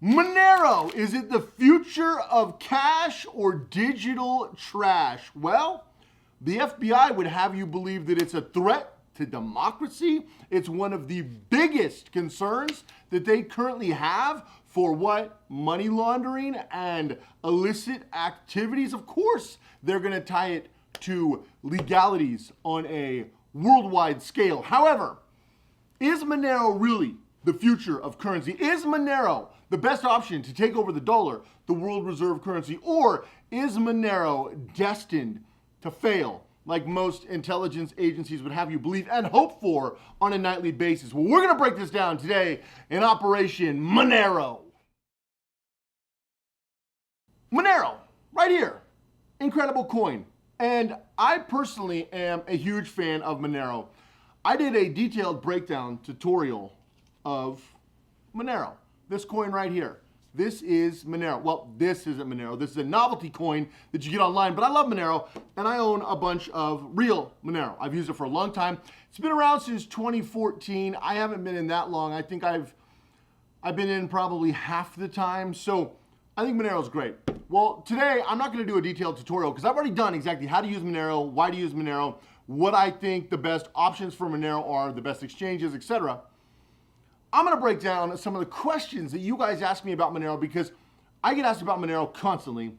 Monero, is it the future of cash or digital trash? Well, the FBI would have you believe that it's a threat to democracy. It's one of the biggest concerns that they currently have for what? Money laundering and illicit activities. Of course, they're going to tie it to legalities on a worldwide scale. However, is Monero really the future of currency? Is Monero the best option to take over the dollar, the world reserve currency? Or is Monero destined to fail like most intelligence agencies would have you believe and hope for on a nightly basis? Well, we're going to break this down today in Operation Monero. Monero, right here, incredible coin. And I personally am a huge fan of Monero. I did a detailed breakdown tutorial of Monero. This coin right here. This is Monero. Well, this isn't Monero. This is a novelty coin that you get online, but I love Monero, and I own a bunch of real Monero. I've used it for a long time. It's been around since 2014. I haven't been in that long. I think I've been in probably half the time, so I think Monero is great. Well, today I'm not going to do a detailed tutorial because I've already done exactly how to use Monero, why to use Monero, what I think the best options for Monero are, the best exchanges, etc. I'm going to break down some of the questions that you guys ask me about Monero because I get asked about Monero constantly,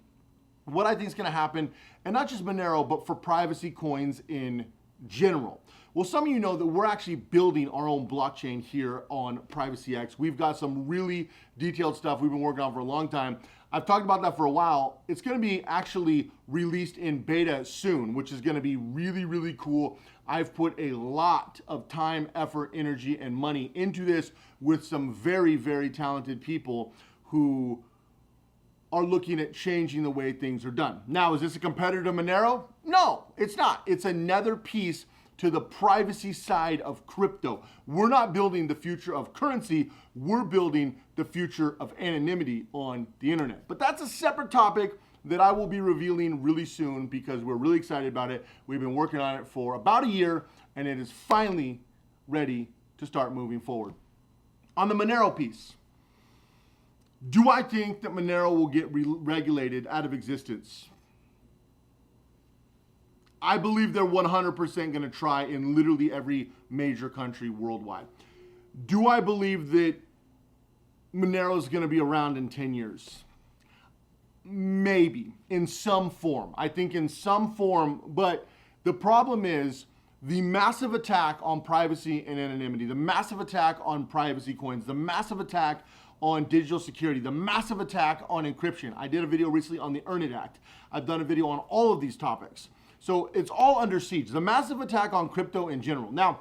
what I think is going to happen, and not just Monero, but for privacy coins in general. Well, some of you know that we're actually building our own blockchain here on PrivacyX. We've got some really detailed stuff we've been working on for a long time. I've talked about that for a while. It's going to be actually released in beta soon, which is going to be really, really cool. I've put a lot of time, effort, energy, and money into this with some very, very talented people who are looking at changing the way things are done. Now, is this a competitor to Monero? No, it's not. It's another piece to the privacy side of crypto. We're not building the future of currency, we're building the future of anonymity on the internet. But that's a separate topic that I will be revealing really soon because we're really excited about it. We've been working on it for about a year and it is finally ready to start moving forward. On the Monero piece, do I think that Monero will get regulated out of existence? I believe they're 100% going to try in literally every major country worldwide. Do I believe that Monero is going to be around in 10 years? Maybe, in some form. I think in some form, but the problem is the massive attack on privacy and anonymity, the massive attack on privacy coins, the massive attack on digital security, the massive attack on encryption. I did a video recently on the Earn It Act. I've done a video on all of these topics. So it's all under siege. The massive attack on crypto in general. Now,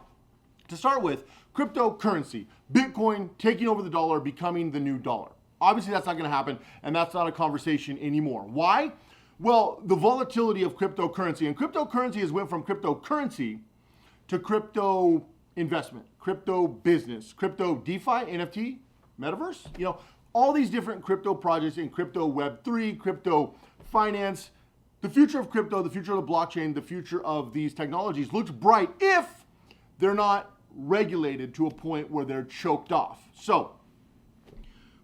to start with, cryptocurrency, Bitcoin taking over the dollar, becoming the new dollar. Obviously, that's not going to happen, and that's not a conversation anymore. Why? Well, the volatility of cryptocurrency. And cryptocurrency has went from cryptocurrency to crypto investment, crypto business, crypto DeFi, NFT, metaverse. You know, all these different crypto projects in crypto Web3, crypto finance. The future of crypto, the future of the blockchain, the future of these technologies looks bright if they're not regulated to a point where they're choked off. So,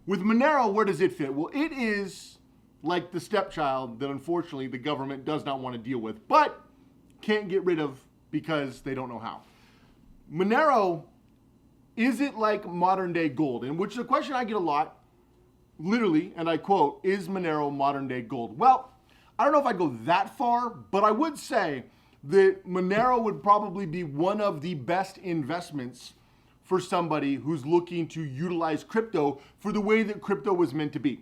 with Monero, where does it fit? Well, it is like the stepchild that unfortunately the government does not want to deal with, but can't get rid of because they don't know how. Monero, is it like modern day gold? And which is a question I get a lot, literally, and I quote, is Monero modern day gold? Well, I don't know if I'd go that far, but I would say that Monero would probably be one of the best investments for somebody who's looking to utilize crypto for the way that crypto was meant to be.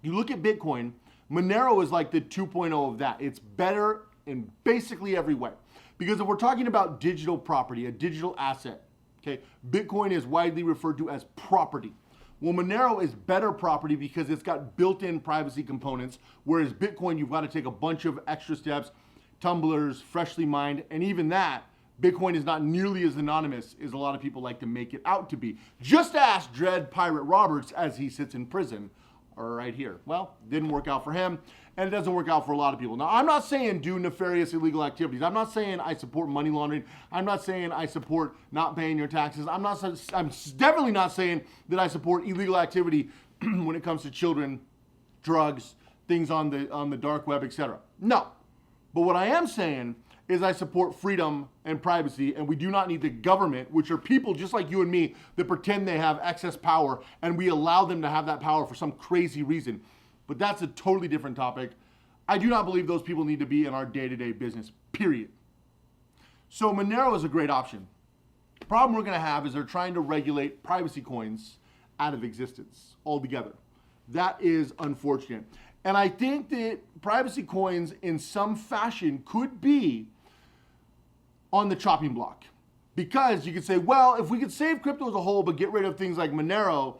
You look at Bitcoin, Monero is like the 2.0 of that. It's better in basically every way. Because if we're talking about digital property, a digital asset, okay, Bitcoin is widely referred to as property. Well, Monero is better property because it's got built-in privacy components, whereas Bitcoin, you've got to take a bunch of extra steps, tumblers, freshly mined, and even that, Bitcoin is not nearly as anonymous as a lot of people like to make it out to be. Just ask Dread Pirate Roberts as he sits in prison right here. Well, didn't work out for him, and it doesn't work out for a lot of people. Now, I'm not saying do nefarious illegal activities. I'm not saying I support money laundering. I'm not saying I support not paying your taxes. I'm definitely not saying that I support illegal activity when it comes to children, drugs, things on the dark web, etc. No. But what I am saying is I support freedom and privacy, and we do not need the government, which are people just like you and me that pretend they have excess power, and we allow them to have that power for some crazy reason. But that's a totally different topic. I do not believe those people need to be in our day-to-day business, period. So Monero is a great option. The problem we're going to have is they're trying to regulate privacy coins out of existence altogether. That is unfortunate. And I think that privacy coins in some fashion could be on the chopping block. Because you could say, well, if we could save crypto as a whole but get rid of things like Monero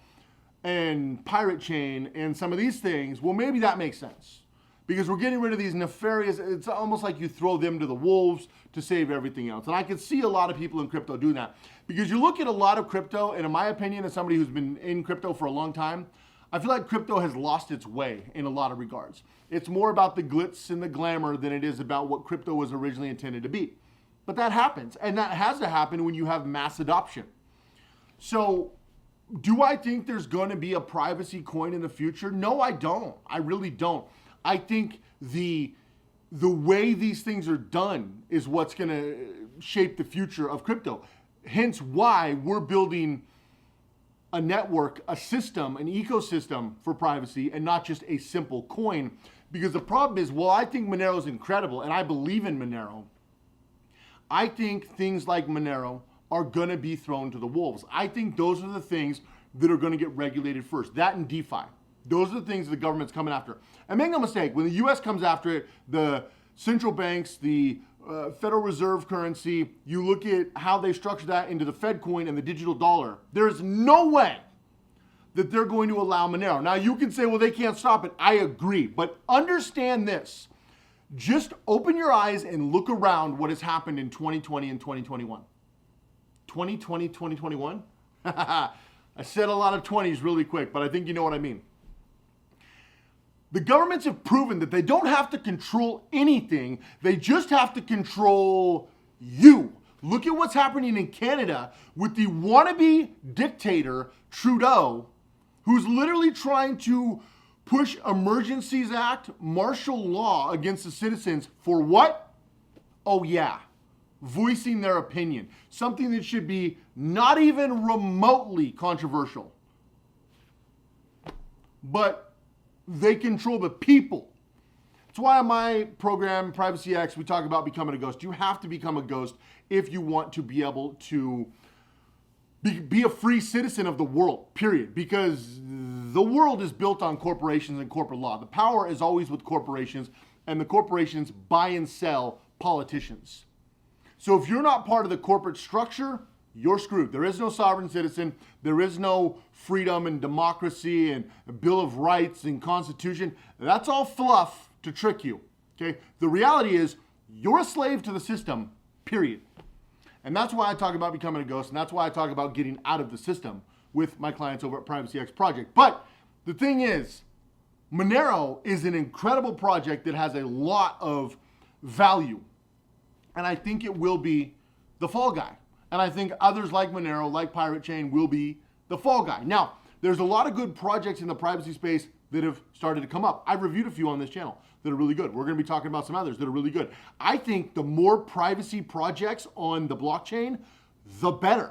and Pirate Chain and some of these things, well, maybe that makes sense. Because we're getting rid of these nefarious, it's almost like you throw them to the wolves to save everything else. And I can see a lot of people in crypto doing that. Because you look at a lot of crypto, and in my opinion, as somebody who's been in crypto for a long time, I feel like crypto has lost its way in a lot of regards. It's more about the glitz and the glamour than it is about what crypto was originally intended to be. But that happens, and that has to happen when you have mass adoption. So, do I think there's going to be a privacy coin in the future? No, I don't. I really don't. I think the way these things are done is what's going to shape the future of crypto. Hence why we're building a network, a system, an ecosystem for privacy and not just a simple coin. Because the problem is, well, I think Monero is incredible and I believe in Monero. I think things like Monero are going to be thrown to the wolves. I think those are the things that are going to get regulated first. That and DeFi. Those are the things the government's coming after. And make no mistake, when the US comes after it, the central banks, the Federal Reserve currency, you look at how they structure that into the Fed coin and the digital dollar, there's no way that they're going to allow Monero. Now you can say, well, they can't stop it. I agree. But understand this. Just open your eyes and look around what has happened in 2020 and 2021. 2020, 2021? I said a lot of 20s really quick, but I think you know what I mean. The governments have proven that they don't have to control anything. They just have to control you. Look at what's happening in Canada with the wannabe dictator, Trudeau, who's literally trying to push Emergencies Act, martial law against the citizens for what? Oh yeah, voicing their opinion. Something that should be not even remotely controversial. But they control the people. That's why on my program, Privacy X, we talk about becoming a ghost. You have to become a ghost if you want to be able to be a free citizen of the world, period. Because the world is built on corporations and corporate law. The power is always with corporations, and the corporations buy and sell politicians. So if you're not part of the corporate structure, you're screwed. There is no sovereign citizen. There is no freedom and democracy and a Bill of Rights and Constitution. That's all fluff to trick you. Okay? The reality is you're a slave to the system, period. And that's why I talk about becoming a ghost, and that's why I talk about getting out of the system with my clients over at Privacy X Project. But the thing is, Monero is an incredible project that has a lot of value. And I think it will be the fall guy. And I think others like Monero, like Pirate Chain, will be the fall guy. Now, there's a lot of good projects in the privacy space that have started to come up. I've reviewed a few on this channel that are really good. We're going to be talking about some others that are really good. I think the more privacy projects on the blockchain, the better.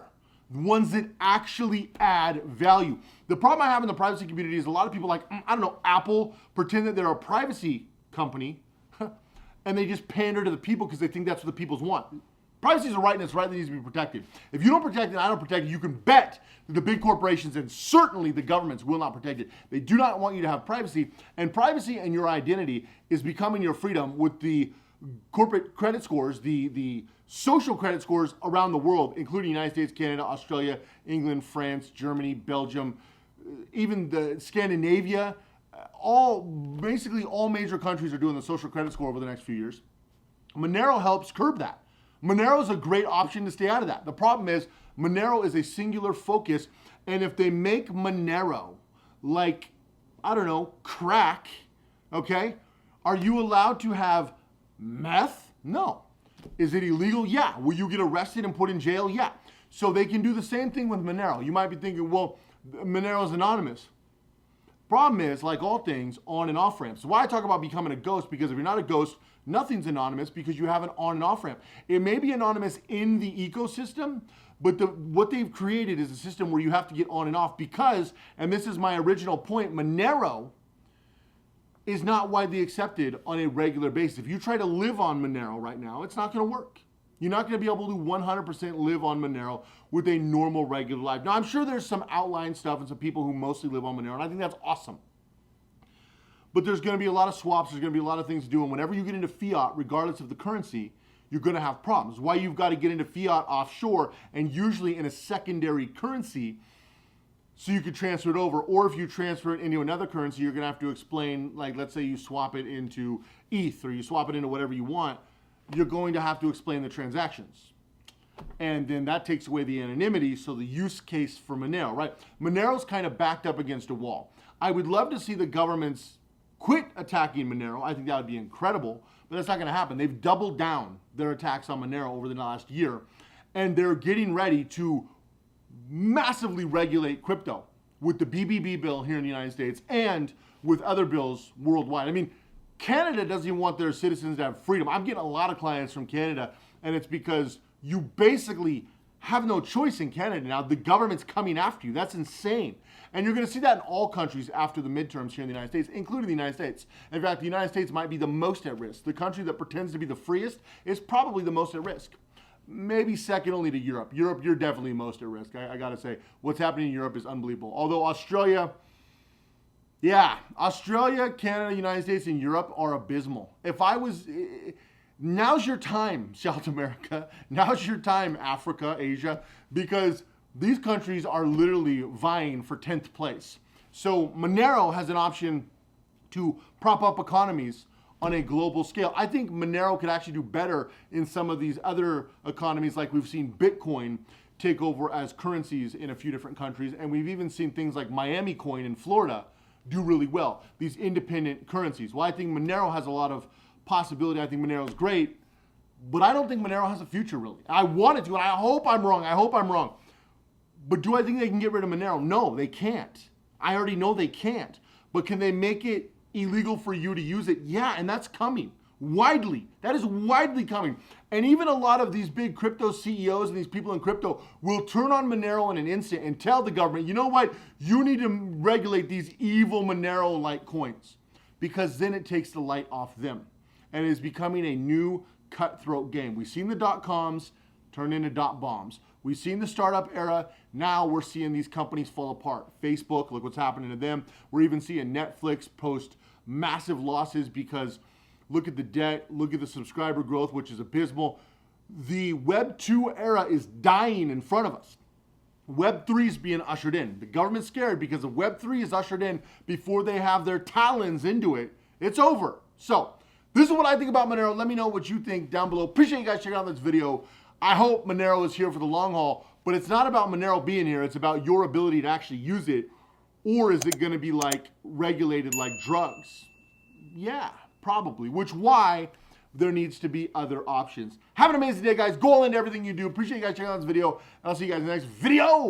Ones that actually add value. The problem I have in the privacy community is a lot of people like, I don't know, Apple, pretend that they're a privacy company and they just pander to the people because they think that's what the peoples want. Privacy is a right and it's a right that needs to be protected. If you don't protect it and I don't protect it, you can bet that the big corporations and certainly the governments will not protect it. They do not want you to have privacy, and privacy and your identity is becoming your freedom with the corporate credit scores, the social credit scores around the world, including the United States, Canada, Australia, England, France, Germany, Belgium, even the Scandinavia. Basically all major countries are doing the social credit score over the next few years. Monero helps curb that. Monero is a great option to stay out of that. The problem is Monero is a singular focus, and if they make Monero like, I don't know, crack, okay, are you allowed to have meth? No. Is it illegal? Yeah. Will you get arrested and put in jail? Yeah. So they can do the same thing with Monero. You might be thinking, well, Monero's anonymous. Problem is, like all things, on and off ramps. So why I talk about becoming a ghost, because if you're not a ghost, nothing's anonymous because you have an on and off ramp. It may be anonymous in the ecosystem, but what they've created is a system where you have to get on and off because, and this is my original point, Monero is not widely accepted on a regular basis. If you try to live on Monero right now, it's not going to work. You're not going to be able to 100% live on Monero with a normal, regular life. Now, I'm sure there's some outlying stuff and some people who mostly live on Monero, and I think that's awesome. But there's going to be a lot of swaps. There's going to be a lot of things to do. And whenever you get into fiat, regardless of the currency, you're going to have problems. Why you've got to get into fiat offshore and usually in a secondary currency so you could transfer it over. Or if you transfer it into another currency, you're going to have to explain, like let's say you swap it into ETH or you swap it into whatever you want, you're going to have to explain the transactions. And then that takes away the anonymity, so the use case for Monero, right? Monero's kind of backed up against a wall. I would love to see the governments quit attacking Monero. I think that would be incredible, but that's not going to happen. They've doubled down their attacks on Monero over the last year, and they're getting ready to massively regulate crypto with the BBB bill here in the United States and with other bills worldwide. I mean, Canada doesn't even want their citizens to have freedom. I'm getting a lot of clients from Canada, and it's because you basically have no choice in Canada now. The government's coming after you. That's insane. And you're going to see that in all countries after the midterms here in the United States, including the United States. In fact, the United States might be the most at risk. The country that pretends to be the freest is probably the most at risk. Maybe second only to Europe. Europe, you're definitely most at risk. I got to say, what's happening in Europe is unbelievable. Although Australia, yeah, Australia, Canada, United States, and Europe are abysmal. If I was... Now's your time, South America. Now's your time, Africa, Asia, because these countries are literally vying for 10th place. So Monero has an option to prop up economies on a global scale. I think Monero could actually do better in some of these other economies, like we've seen Bitcoin take over as currencies in a few different countries, and we've even seen things like Miami Coin in Florida do really well, these independent currencies. Well, I think Monero has a lot of possibility. I think Monero is great, but I don't think Monero has a future, really. I want it to, and I hope I'm wrong. I hope I'm wrong. But do I think they can get rid of Monero? No, they can't. I already know they can't. But can they make it illegal for you to use it? Yeah, and that's coming widely. That is widely coming. And even a lot of these big crypto CEOs and these people in crypto will turn on Monero in an instant and tell the government, you know what? You need to regulate these evil Monero-like coins, because then it takes the light off them. And it is becoming a new cutthroat game. We've seen the dot-coms turn into dot-bombs. We've seen the startup era. Now we're seeing these companies fall apart. Facebook, look what's happening to them. We're even seeing Netflix post massive losses because look at the debt, look at the subscriber growth, which is abysmal. The Web 2 era is dying in front of us. Web 3 is being ushered in. The government's scared because if Web 3 is ushered in before they have their talons into it, it's over. So, this is what I think about Monero. Let me know what you think down below. Appreciate you guys checking out this video. I hope Monero is here for the long haul, but it's not about Monero being here. It's about your ability to actually use it. Or is it going to be like regulated like drugs? Yeah, probably. Which why there needs to be other options. Have an amazing day, guys. Go all into everything you do. Appreciate you guys checking out this video. And I'll see you guys in the next video.